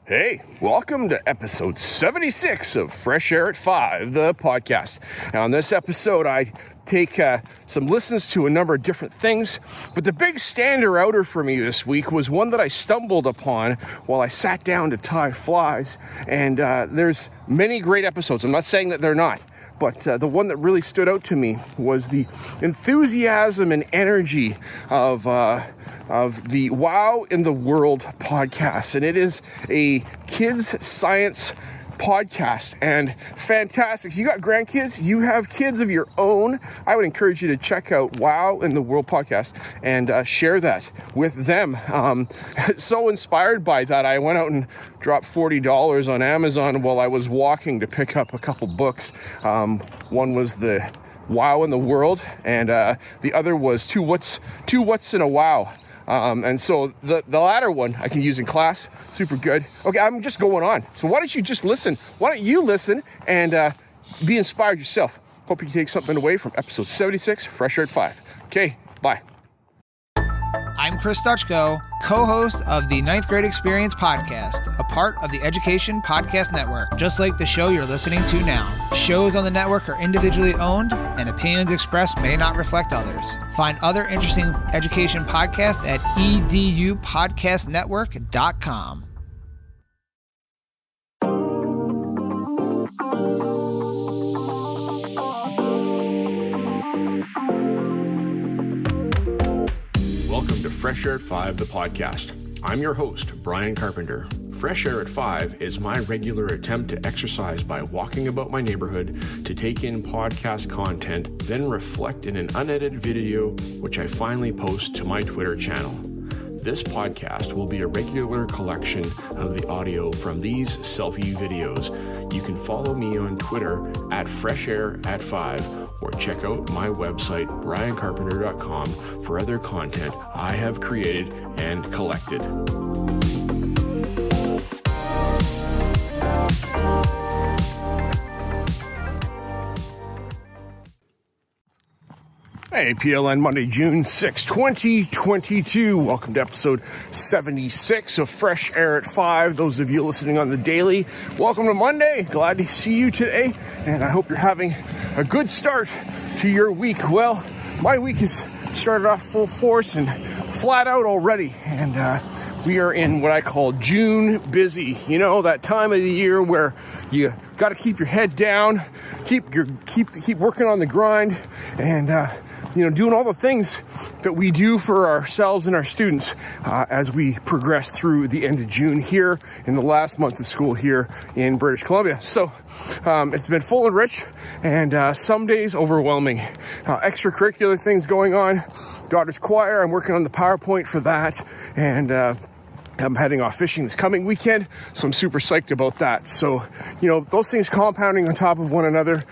Hey, welcome to episode 76 of Fresh Air at 5, the podcast. Now, on this episode, I take some listens to a number of different things, but the big stander-outer for me this week was one that I stumbled upon while I sat down to tie flies, and there's many great episodes. I'm not saying that they're not, but the one that really stood out to me was the enthusiasm and energy of the Wow in the World podcast. And it is a kids science podcast and fantastic. If you got grandkids, you have kids of your own, I would encourage you to check out Wow in the World podcast and share that with them. So inspired by that, I went out and dropped $40 on Amazon while I was walking to pick up a couple books. One was the Wow in the World, and the other was Two What's in a Wow. And so the latter one I can use in class. Super good. Okay, I'm just going on. So why don't you just listen? Why don't you listen and be inspired yourself? Hope you take something away from episode 76, Fresh Air at 5. Okay, bye. I'm Chris Stutchko, co-host of the 9th Grade Experience podcast, a part of the Education Podcast Network, just like the show you're listening to now. Shows on the network are individually owned, and opinions expressed may not reflect others. Find other interesting education podcasts at edupodcastnetwork.com. Welcome to Fresh Air at 5, the podcast. I'm your host, Brian Carpenter. Fresh Air at 5 is my regular attempt to exercise by walking about my neighborhood to take in podcast content, then reflect in an unedited video, which I finally post to my Twitter channel. This podcast will be a regular collection of the audio from these selfie videos. You can follow me on Twitter at Fresh Air at 5 or check out my website, briancarpenter.com, for other content I have created and collected. Hey, PLN Monday, June 6, 2022. Welcome to episode 76 of Fresh Air at 5. Those of you listening on the daily, welcome to Monday. Glad to see you today, and I hope you're having a good start to your week. Well, my week has started off full force and flat out already, and we are in what I call June busy. You know, that time of the year where you got to keep your head down, keep working on the grind, and doing all the things that we do for ourselves and our students as we progress through the end of June here in the last month of school here in British Columbia. So it's been full and rich, and some days overwhelming. Extracurricular things going on. Daughter's choir, I'm working on the PowerPoint for that, and I'm heading off fishing this coming weekend, so I'm super psyched about that. So, those things compounding on top of one another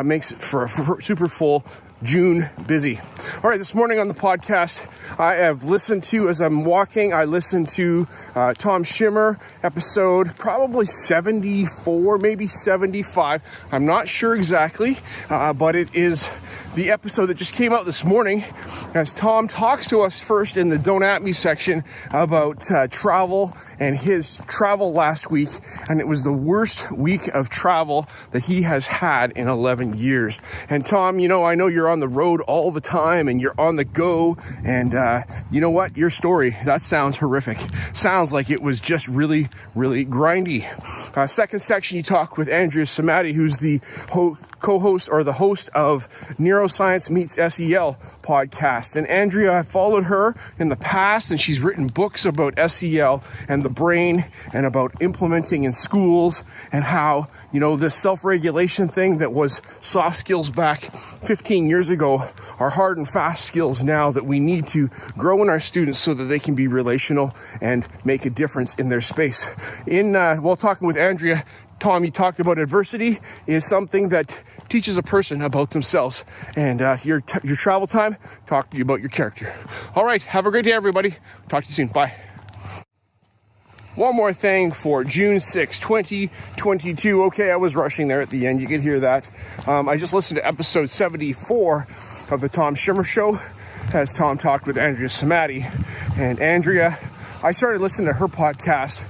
makes it for a super full June busy. All right, this morning on the podcast, I have listened to, as I'm walking, I listened to Tom Schimmer episode probably 74, maybe 75. I'm not sure exactly, but it is the episode that just came out this morning as Tom talks to us first in the Don't At Me section about travel and his travel last week. And it was the worst week of travel that he has had in 11 years. And Tom, I know you're on the road all the time and you're on the go, and you know what, your story, that sounds horrific. Sounds like it was just really, really grindy. Second section, you talk with Andrea Samadi, who's the co-host or the host of Neuroscience Meets SEL podcast. And Andrea, I followed her in the past, and she's written books about SEL and the brain and about implementing in schools, and how, this self-regulation thing that was soft skills back 15 years ago are hard and fast skills now that we need to grow in our students so that they can be relational and make a difference in their space. While talking with Andrea, Tom, you talked about adversity is something that teaches a person about themselves, and your travel time, talk to you about your character. All right, have a great day, everybody. Talk to you soon. Bye. One more thing for June 6, 2022. Okay, I was rushing there at the end. You could hear that. I just listened to episode 74 of the Tom Schimmer Show as Tom talked with Andrea Samadi. And Andrea, I started listening to her podcast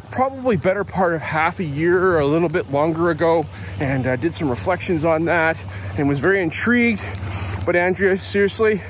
probably better part of half a year or a little bit longer ago, and did some reflections on that and was very intrigued. But Andrea, seriously,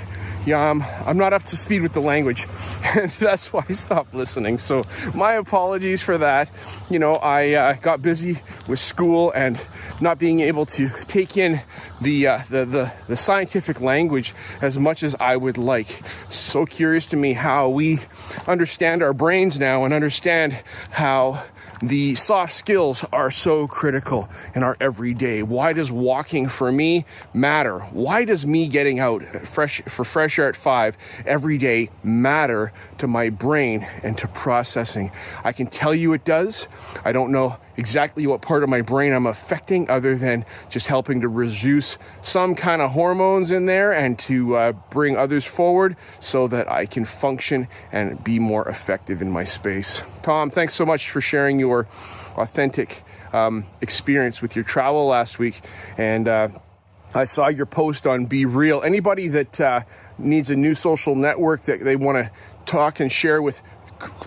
yeah, I'm not up to speed with the language, and that's why I stopped listening. So my apologies for that. I got busy with school and not being able to take in the scientific language as much as I would like. It's so curious to me how we understand our brains now and understand how the soft skills are so critical in our everyday. Why does walking for me matter? Why does me getting out for Fresh Air at 5 every day matter to my brain and to processing? I can tell you it does. I don't know exactly what part of my brain I'm affecting other than just helping to reduce some kind of hormones in there and to bring others forward so that I can function and be more effective in my space. Tom, thanks so much for sharing your authentic experience with your travel last week. And I saw your post on Be Real. Anybody that needs a new social network that they want to talk and share with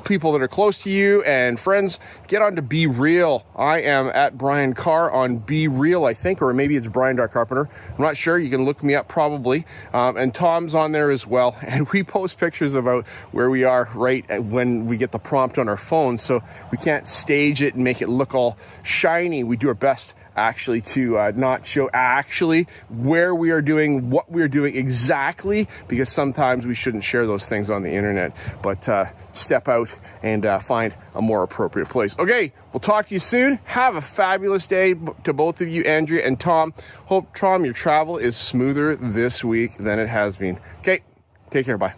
people that are close to you and friends, get on to Be Real. I am at Brian Carr on Be Real, I think, or maybe it's Brian Carpenter. I'm not sure. You can look me up probably. And Tom's on there as well. And we post pictures about where we are right when we get the prompt on our phone. So we can't stage it and make it look all shiny. We do our best actually to not show actually where we are doing, what we are doing exactly, because sometimes we shouldn't share those things on the internet, but step out and find a more appropriate place. Okay, we'll talk to you soon. Have a fabulous day to both of you, Andrea and Tom. Hope, Tom, your travel is smoother this week than it has been. Okay, take care, bye.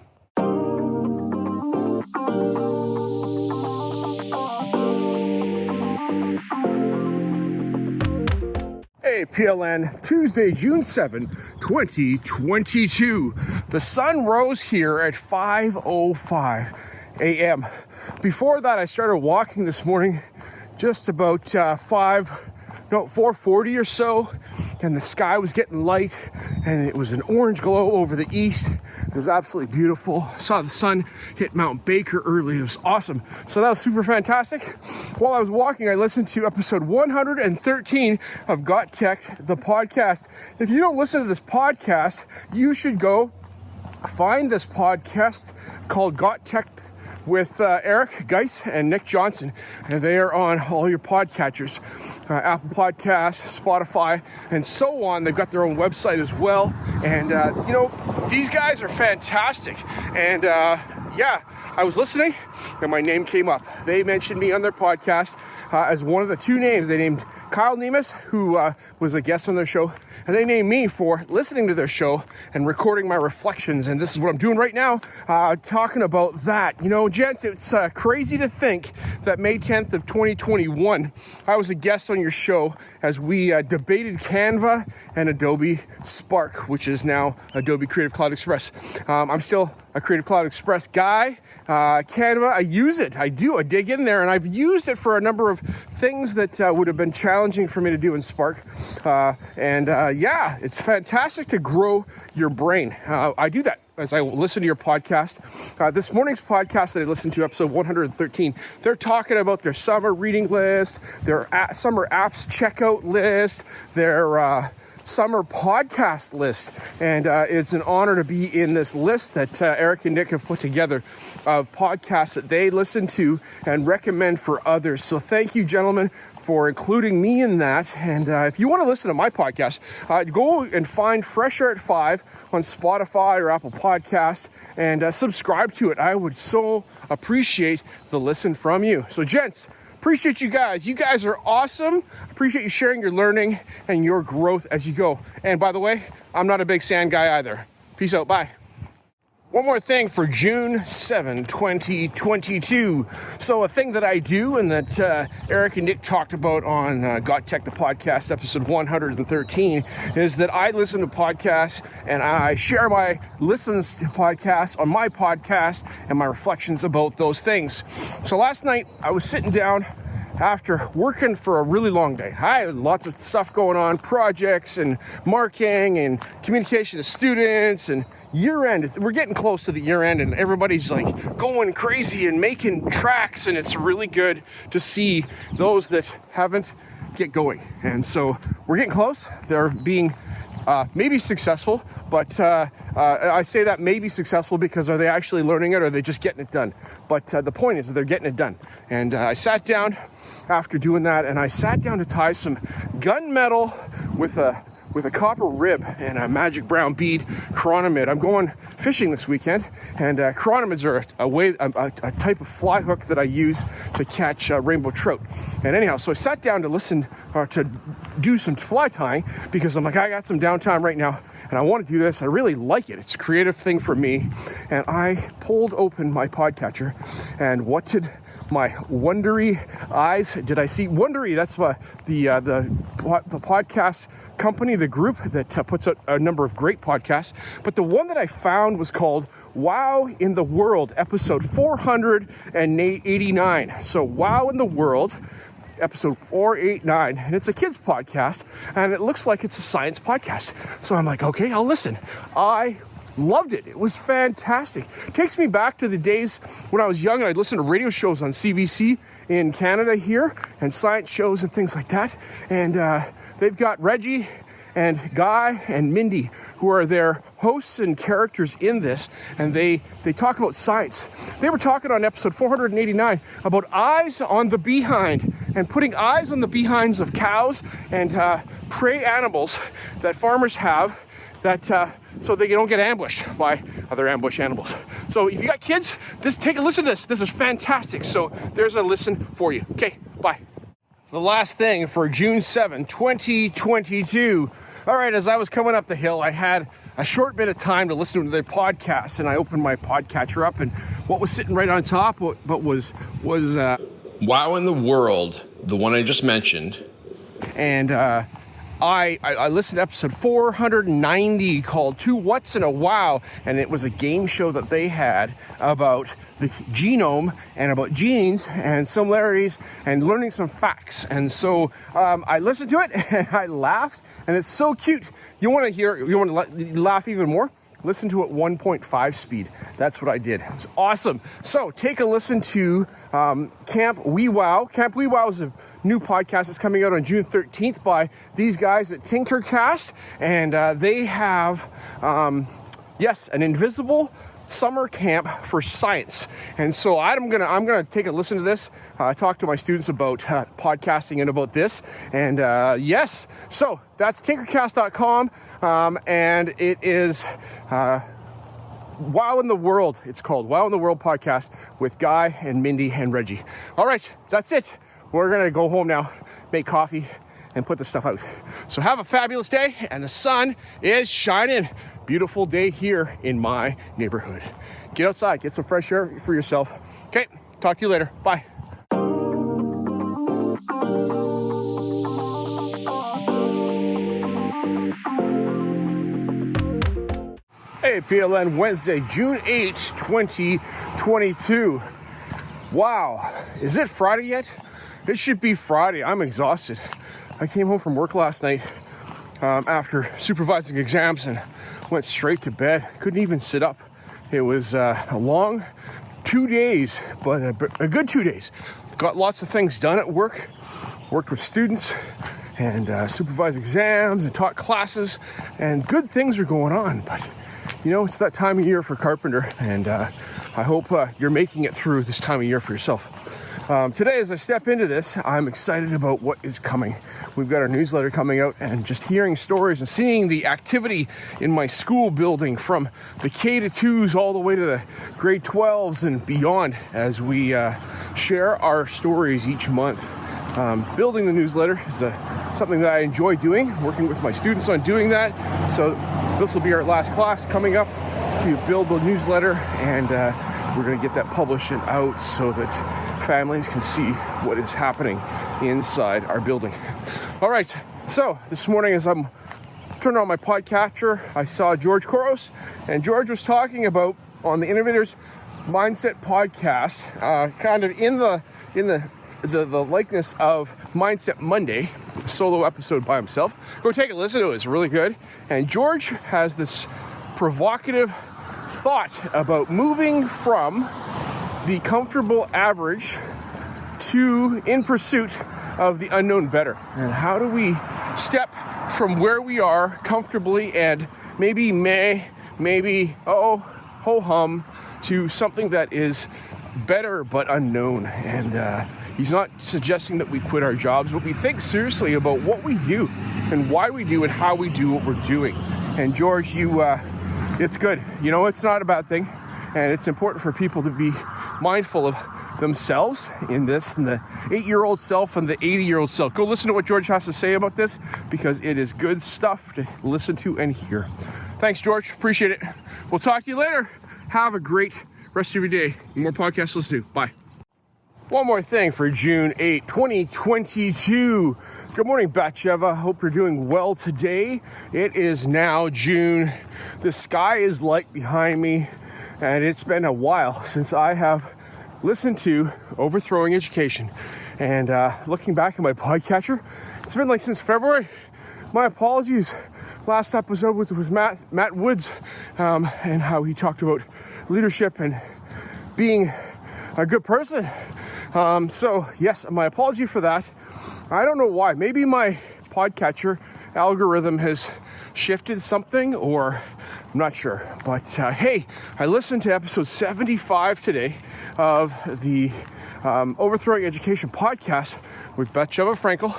Hey, PLN, Tuesday, June 7, 2022. The sun rose here at 5:05 a.m. Before that, I started walking this morning just about 4:40 or so, and the sky was getting light, and it was an orange glow over the east. It was absolutely beautiful. Saw the sun hit Mount Baker early. It was awesome. So that was super fantastic. While I was walking, I listened to episode 113 of Got Tech, the podcast. If you don't listen to this podcast, you should go find this podcast called Got Tech with Eric Geis and Nick Johnson, and they are on all your podcatchers, Apple Podcasts, Spotify, and so on. They've got their own website as well, and these guys are fantastic. And I was listening, and my name came up. They mentioned me on their podcast as one of the two names. They named Kyle Nemus, who was a guest on their show, and they named me for listening to their show and recording my reflections. And this is what I'm doing right now, talking about that. Gents, it's crazy to think that May 10th of 2021, I was a guest on your show as we debated Canva and Adobe Spark, which is now Adobe Creative Cloud Express. I'm still a Creative Cloud Express guy. Canva, I use it. I dig in there, and I've used it for a number of things that would have been challenging for me to do in Spark. It's fantastic to grow your brain. I do that as I listen to your podcast. This morning's podcast that I listened to, episode 113, they're talking about their summer reading list, their summer apps checkout list, their summer podcast list, and it's an honor to be in this list that Eric and Nick have put together of podcasts that they listen to and recommend for others. So thank you, gentlemen, for including me in that. And if you want to listen to my podcast, go and find Fresh Air at 5 on Spotify or Apple Podcasts and subscribe to it. I would so appreciate the listen from you. So gents, appreciate you guys. You guys are awesome. Appreciate you sharing your learning and your growth as you go. And by the way, I'm not a big sand guy either. Peace out. Bye. One more thing for June 7, 2022. So a thing that I do and that Eric and Nick talked about on Got Tech, the podcast, episode 113, is that I listen to podcasts and I share my listens to podcasts on my podcast and my reflections about those things. So last night I was sitting down after working for a really long day. I had lots of stuff going on, projects and marking and communication to students and year end. We're getting close to the year end and everybody's like going crazy and making tracks, and it's really good to see those that haven't get going. And so we're getting close. They're being maybe successful, but I say that maybe successful because are they actually learning it or are they just getting it done? But the point is they're getting it done. And I sat down after doing that, and I sat down to tie some gunmetal with a copper rib and a magic brown bead chironomid. I'm going fishing this weekend, and chironomids are a type of fly hook that I use to catch rainbow trout. And anyhow, so I sat down to listen or to do some fly tying because I'm like, I got some downtime right now and I want to do this. I really like it. It's a creative thing for me. And I pulled open my podcatcher, and what did my Wondery eyes did I see? Wondery, that's the podcast company, the group that puts out a number of great podcasts. But the one that I found was called Wow in the World, episode 489. So Wow in the World, episode 489, and it's a kids podcast, and it looks like it's a science podcast. So I'm like, okay, I'll listen. I loved it. It was fantastic. It takes me back to the days when I was young and I'd listen to radio shows on CBC in Canada here and science shows and things like that. And they've got Reggie and Guy and Mindy, who are their hosts and characters in this, and they talk about science. They were talking on episode 489 about eyes on the behind and putting eyes on the behinds of cows and prey animals that farmers have that so they don't get ambushed by other ambush animals. So if you got kids, take a listen to this. This is fantastic. So there's a listen for you. Okay, bye. The last thing for June 7, 2022. All right, as I was coming up the hill, I had a short bit of time to listen to their podcast, and I opened my podcatcher up, and what was sitting right on top was Wow in the World, the one I just mentioned. And I listened to episode 490 called Two Whats and a Wow, and it was a game show that they had about the genome and about genes and similarities and learning some facts. And so I listened to it and I laughed, and it's so cute. You want to laugh even more? Listen to it 1.5 speed. That's what I did. It was awesome. So take a listen to Camp Wee Wow. Camp Wee Wow is a new podcast that's coming out on June 13th by these guys at Tinkercast. And they have, an invisible summer camp for science. And so I'm gonna take a listen to this. Talk to my students about podcasting and about this. And so that's tinkercast.com. And it is Wow in the World. It's called Wow in the World podcast with Guy and Mindy and Reggie. All right, that's it. We're gonna go home now, make coffee, and put the stuff out. So have a fabulous day, and the sun is shining. Beautiful day here in my neighborhood. Get outside, get some fresh air for yourself. Okay, talk to you later. Bye. Hey, PLN Wednesday, June 8th, 2022. Wow, is it Friday yet? It should be Friday. I'm exhausted. I came home from work last night after supervising exams and went straight to bed. Couldn't even sit up. It was a long 2 days, but a good 2 days. Got lots of things done at work. Worked with students and supervised exams and taught classes, and good things are going on. But it's that time of year for carpenter, and I hope you're making it through this time of year for yourself. Today, as I step into this, I'm excited about what is coming. We've got our newsletter coming out, and just hearing stories and seeing the activity in my school building from the K-2s all the way to the grade 12s and beyond as we share our stories each month. Building the newsletter is something that I enjoy doing, working with my students on doing that. So this will be our last class coming up to build the newsletter, and we're going to get that published and out so that families can see what is happening inside our building. All right, so this morning as I'm turning on my podcatcher, I saw George Koros, and George was talking about on the Innovators Mindset podcast, kind of in the the likeness of Mindset Monday, a solo episode by himself. Go take a listen to it. It's really good. And George has this provocative thought about moving from the comfortable average to in pursuit of the unknown better. And how do we step from where we are comfortably and maybe ho-hum to something that is better but unknown. And he's not suggesting that we quit our jobs, but we think seriously about what we do and why we do and how we do what we're doing. And George, it's good. It's not a bad thing. And it's important for people to be mindful of themselves in this, and the 8-year-old self and the 80-year-old self. Go listen to what George has to say about this, because it is good stuff to listen to and hear. Thanks, George. Appreciate it. We'll talk to you later. Have a great rest of your day. More podcasts to listen to. Bye. One more thing for June 8, 2022. Good morning, Batsheva. Hope you're doing well today. It is now June. The sky is light behind me, and it's been a while since I have listened to Overthrowing Education. And looking back at my podcatcher, it's been since February. My apologies. Last episode was Matt Woods, and how he talked about leadership and being a good person. So yes, my apology for that. I don't know why. Maybe my podcatcher algorithm has shifted something, or I'm not sure. But hey, I listened to episode 75 today of the Overthrowing Education podcast with Batsheva Frankel.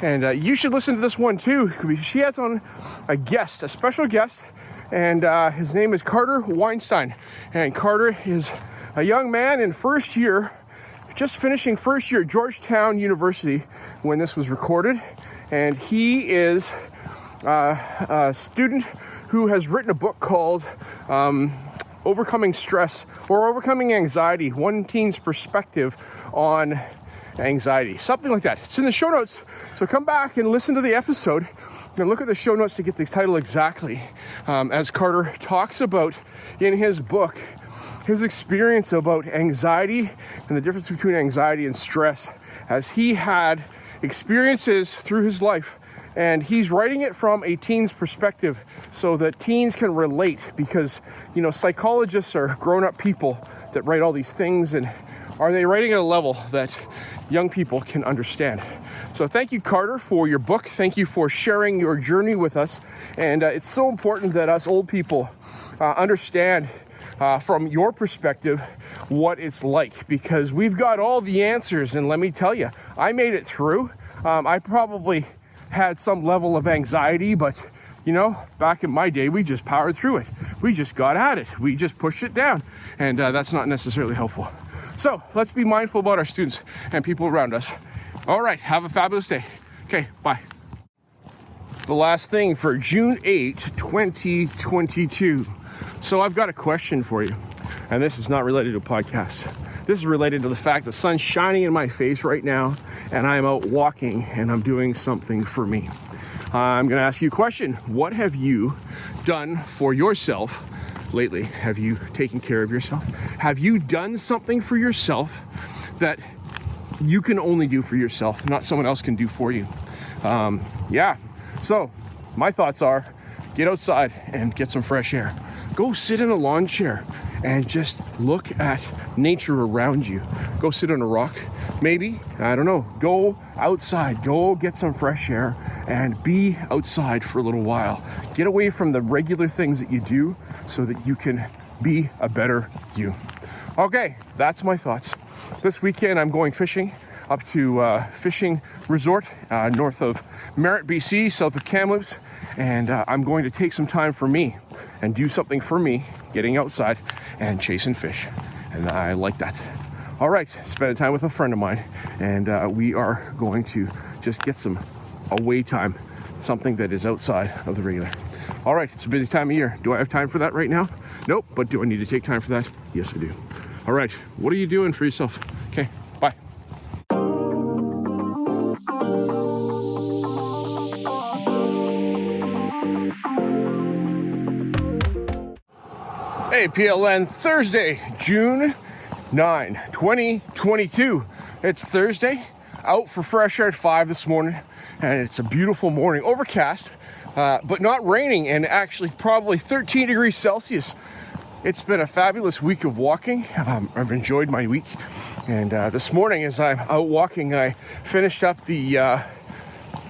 And you should listen to this one too. She has on a special guest, and his name is Carter Weinstein. And Carter is a young man in first year, just finishing first year at Georgetown University when this was recorded. And he is a student who has written a book called Overcoming Stress or Overcoming Anxiety, One Teen's Perspective on Anxiety, something like that. It's in the show notes, so come back and listen to the episode and look at the show notes to get the title exactly, as Carter talks about in his book his experience about anxiety and the difference between anxiety and stress, as he had experiences through his life. And he's writing it from a teen's perspective so that teens can relate, because, psychologists are grown-up people that write all these things, and are they writing at a level that young people can understand? So thank you, Carter, for your book. Thank you for sharing your journey with us. And it's so important that us old people understand from your perspective what it's like, because we've got all the answers. And let me tell you, I made it through. I probably had some level of anxiety, but back in my day, we just powered through it. We just got at it. We just pushed it down, and that's not necessarily helpful. So let's be mindful about our students and people around us. All right, have a fabulous day. Okay, bye. The last thing for June 8, 2022. So I've got a question for you, and this is not related to a podcast. This is related to the fact the sun's shining in my face right now, and I'm out walking, and I'm doing something for me. I'm going to ask you a question. What have you done for yourself lately? Have you taken care of yourself? Have you done something for yourself that you can only do for yourself, not someone else can do for you? So my thoughts are, get outside and get some fresh air. Go sit in a lawn chair and just look at nature around you. Go sit on a rock, maybe, I don't know. Go outside, go get some fresh air and be outside for a little while. Get away from the regular things that you do so that you can be a better you. Okay, that's my thoughts. This weekend I'm going fishing up to fishing resort north of Merritt, BC, south of Kamloops, and I'm going to take some time for me and do something for me, getting outside and chasing fish, and I like that. All right, spending time with a friend of mine, and we are going to just get some away time, something that is outside of the regular. All right, it's a busy time of year. Do I have time for that right now? Nope, but do I need to take time for that? Yes, I do. All right, what are you doing for yourself? Okay, bye. Hey, PLN, Thursday, June 9, 2022. It's Thursday, out for fresh air at 5 this morning, and it's a beautiful morning, overcast, but not raining, and actually probably 13 degrees Celsius. It's been a fabulous week of walking. I've enjoyed my week, and this morning as I'm out walking, I finished up the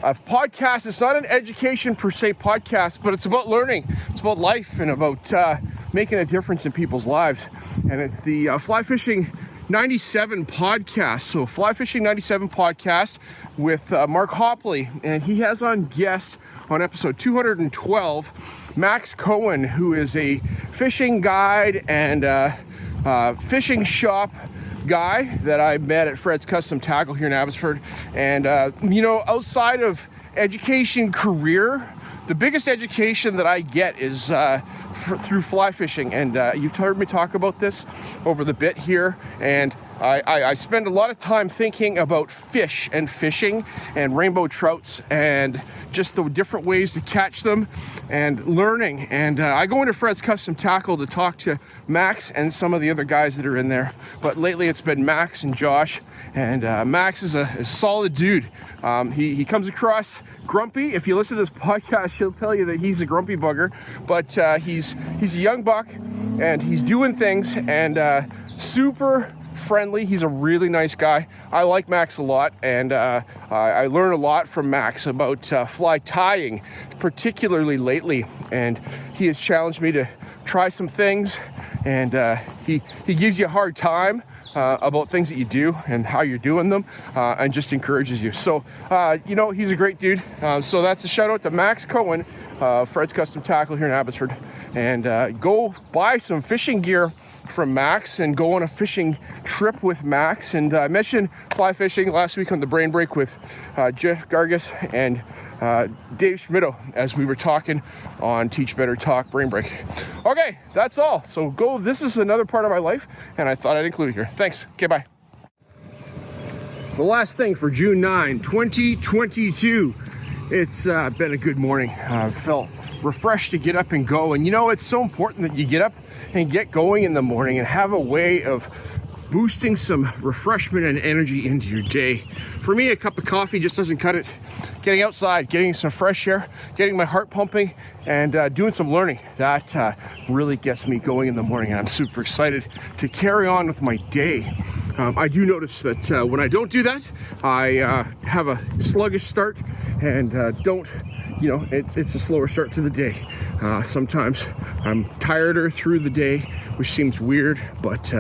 podcast. It's not an education per se podcast, but it's about learning. It's about life and about making a difference in people's lives. And it's the Fly Fishing 97 podcast. So Fly Fishing 97 podcast with Mark Hopley. And he has on guest on episode 212, Max Cohen, who is a fishing guide and fishing shop guy that I met at Fred's Custom Tackle here in Abbotsford. And outside of education career, the biggest education that I get is through fly fishing, and you've heard me talk about this over the bit here, and I spend a lot of time thinking about fish and fishing and rainbow trouts and just the different ways to catch them and learning. And I go into Fred's Custom Tackle to talk to Max and some of the other guys that are in there. But lately it's been Max and Josh. And Max is a solid dude. He comes across grumpy. If you listen to this podcast, he'll tell you that he's a grumpy bugger. But he's a young buck and he's doing things and super friendly. He's a really nice guy. I like Max a lot, and I learn a lot from Max about fly tying, particularly lately, and he has challenged me to try some things, and he gives you a hard time about things that you do and how you're doing them, and just encourages you. So he's a great dude. So that's a shout out to Max Cohen, Fred's Custom Tackle here in Abbotsford, and go buy some fishing gear from Max and go on a fishing trip with Max. And I mentioned fly fishing last week on the Brain Break with Jeff Gargas and Dave Schmitto as we were talking on Teach Better Talk Brain Break. Okay, that's all. So go. This is another part of my life, and I thought I'd include it here. Thanks. Okay, bye. The last thing for June 9, 2022. It's been a good morning. I felt refreshed to get up and go. And it's so important that you get up and get going in the morning and have a way of boosting some refreshment and energy into your day. For me, a cup of coffee just doesn't cut it. Getting outside, getting some fresh air, getting my heart pumping, and doing some learning, that really gets me going in the morning, and I'm super excited to carry on with my day. I do notice that when I don't do that, I have a sluggish start and it's a slower start to the day. Sometimes I'm tireder through the day, which seems weird, but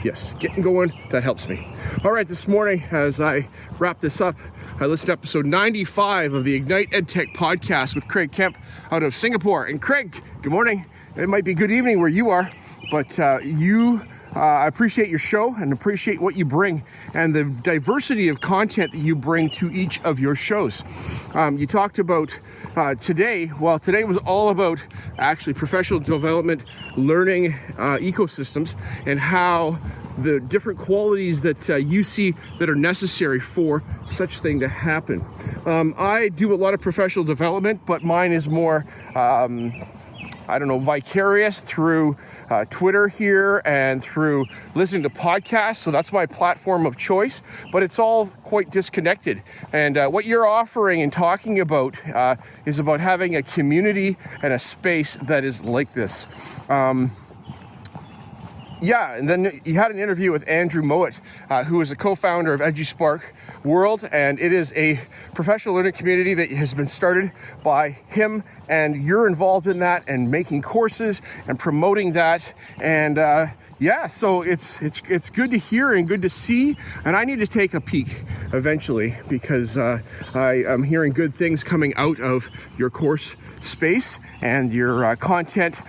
yes, getting going, that helps me. All right, this morning, as I wrap this up, I listened to episode 95 of the Ignite EdTech podcast with Craig Kemp out of Singapore. And Craig, good morning. It might be good evening where you are, but I appreciate your show and appreciate what you bring and the diversity of content that you bring to each of your shows. You talked about today. Well, today was all about actually professional development, learning ecosystems, and how the different qualities that you see that are necessary for such thing to happen. I do a lot of professional development, but mine is more vicarious through Twitter here and through listening to podcasts. So that's my platform of choice, but it's all quite disconnected. And what you're offering and talking about is about having a community and a space that is like this. And then you had an interview with Andrew Mowat, who is a co-founder of EduSpark World, and it is a professional learning community that has been started by him, and you're involved in that and making courses and promoting that. And so it's good to hear and good to see, and I need to take a peek eventually because I am hearing good things coming out of your course space and your content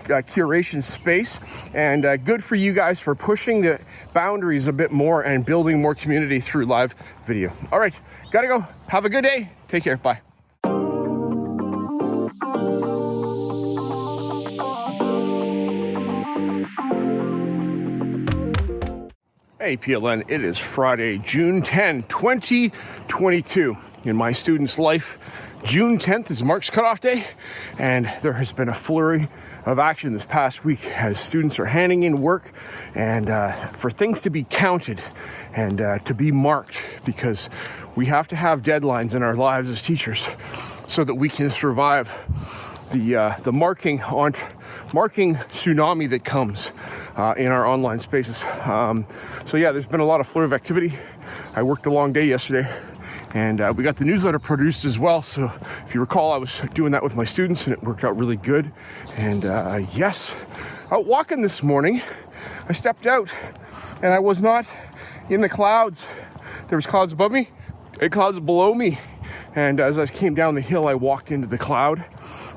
curation space, and good for you guys for pushing the boundaries a bit more and building more community through live video. All right, gotta go. Have a good day. Take care. Bye. Hey PLN, it is Friday, June 10, 2022. In my student's life, June 10th is Mark's cutoff day, and there has been a flurry of action this past week as students are handing in work and for things to be counted and to be marked, because we have to have deadlines in our lives as teachers so that we can survive the marking tsunami that comes in our online spaces. So yeah, there's been a lot of flurry of activity. I worked a long day yesterday, and we got the newsletter produced as well. So if you recall, I was doing that with my students, and it worked out really good. And yes, out walking this morning, I stepped out, and I was not in the clouds. There was clouds above me and clouds below me. And as I came down the hill, I walked into the cloud,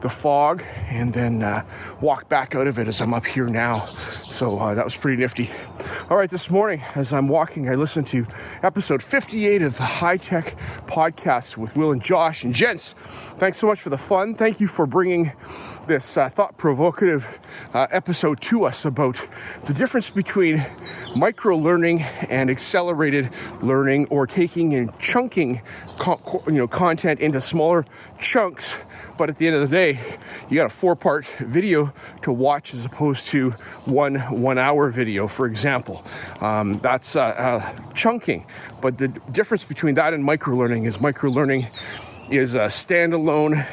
the fog, and then walked back out of it as I'm up here now. So that was pretty nifty. All right, this morning, as I'm walking, I listened to episode 58 of the High Tech Podcast with Will and Josh. And gents, thanks so much for the fun. Thank you for bringing this thought-provocative episode to us about the difference between micro-learning and accelerated learning, or taking and chunking content into smaller chunks. But at the end of the day, you got a 4-part video to watch as opposed to one hour video, for example. That's chunking. But the difference between that and microlearning is a standalone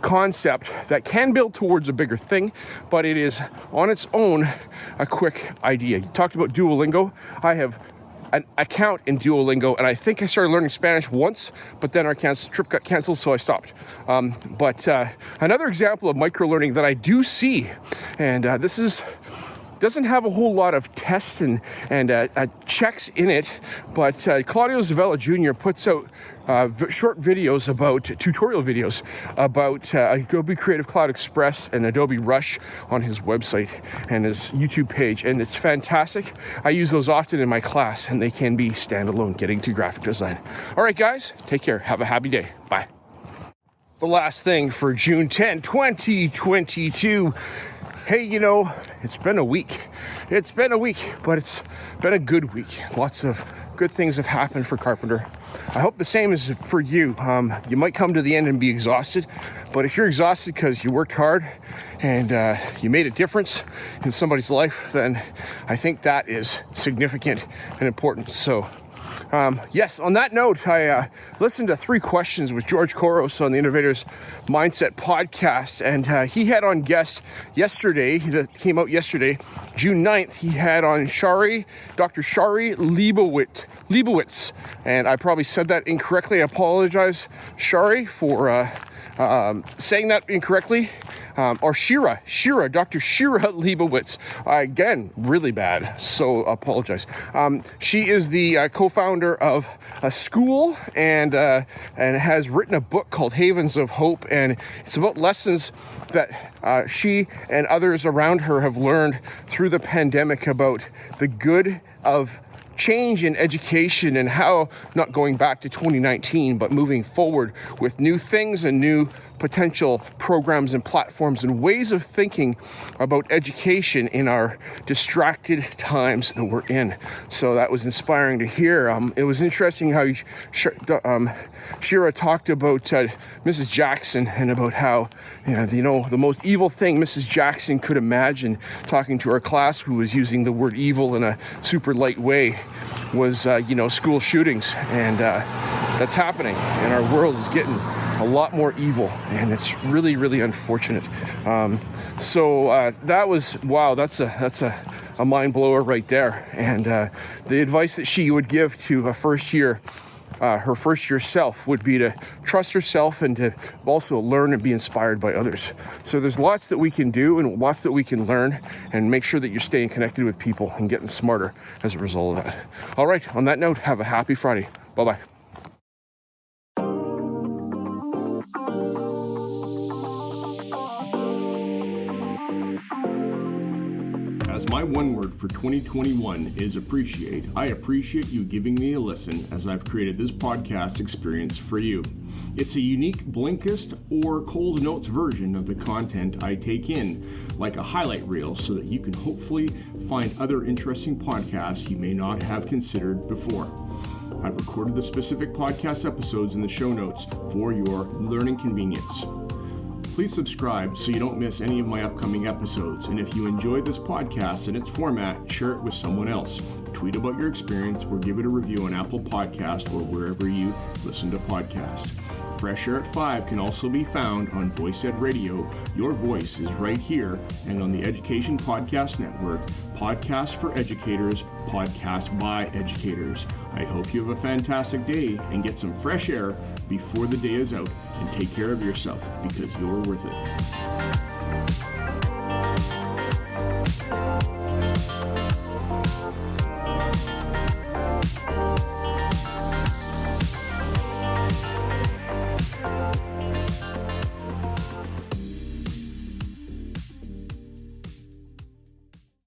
concept that can build towards a bigger thing, but it is on its own a quick idea. You talked about Duolingo. I have an account in Duolingo, and I think I started learning Spanish once, but then our trip got canceled, so I stopped. But another example of microlearning that I do see, and this doesn't have a whole lot of tests and checks in it, but Claudio Zavella Jr. puts out short videos tutorial videos about Adobe Creative Cloud Express and Adobe Rush on his website and his YouTube page, and it's fantastic. I use those often in my class, and they can be standalone getting to graphic design. All right, guys, take care. Have a happy day. Bye. The last thing for June 10, 2022. Hey, it's been a week. But it's been a good week. Lots of good things have happened for Carpenter. I hope the same is for you. You might come to the end and be exhausted, but if you're exhausted because you worked hard and you made a difference in somebody's life, then I think that is significant and important. So yes, on that note, I listened to 3 Questions with George Koros on the Innovators Mindset podcast, and he had on guest yesterday, that came out yesterday, June 9th, he had on Dr. Shari Leibowitz, and I probably said that incorrectly. I apologize, Shari, for saying that incorrectly. Or Dr. Shira Leibowitz. Again, really bad, so apologize. She is the co-founder of a school and has written a book called Havens of Hope, and it's about lessons that she and others around her have learned through the pandemic about the good of change in education and how, not going back to 2019, but moving forward with new things and new potential programs and platforms and ways of thinking about education in our distracted times that we're in. So that was inspiring to hear. It was interesting how Shira talked about Mrs. Jackson and about how, the most evil thing Mrs. Jackson could imagine, talking to her class who was using the word evil in a super light way, was, school shootings. And that's happening. And our world is getting a lot more evil, and it's really, really unfortunate. So that was, wow, that's a mind blower right there. And the advice that she would give to her first year self would be to trust herself and to also learn and be inspired by others. So there's lots that we can do and lots that we can learn, and make sure that you're staying connected with people and getting smarter as a result of that. All right, on that note, have a happy Friday. Bye-bye. As my one word for 2021 is appreciate, I appreciate you giving me a listen as I've created this podcast experience for you. It's a unique Blinkist or Coles Notes version of the content I take in, like a highlight reel, so that you can hopefully find other interesting podcasts you may not have considered before. I've recorded the specific podcast episodes in the show notes for your learning convenience. Please subscribe so you don't miss any of my upcoming episodes. And if you enjoyed this podcast and its format, share it with someone else. Tweet about your experience or give it a review on Apple Podcast or wherever you listen to podcasts. Fresh Air at 5 can also be found on Voice Ed Radio. Your voice is right here, and on the Education Podcast Network, podcasts for educators, podcasts by educators. I hope you have a fantastic day and get some fresh air before the day is out, and take care of yourself because you're worth it.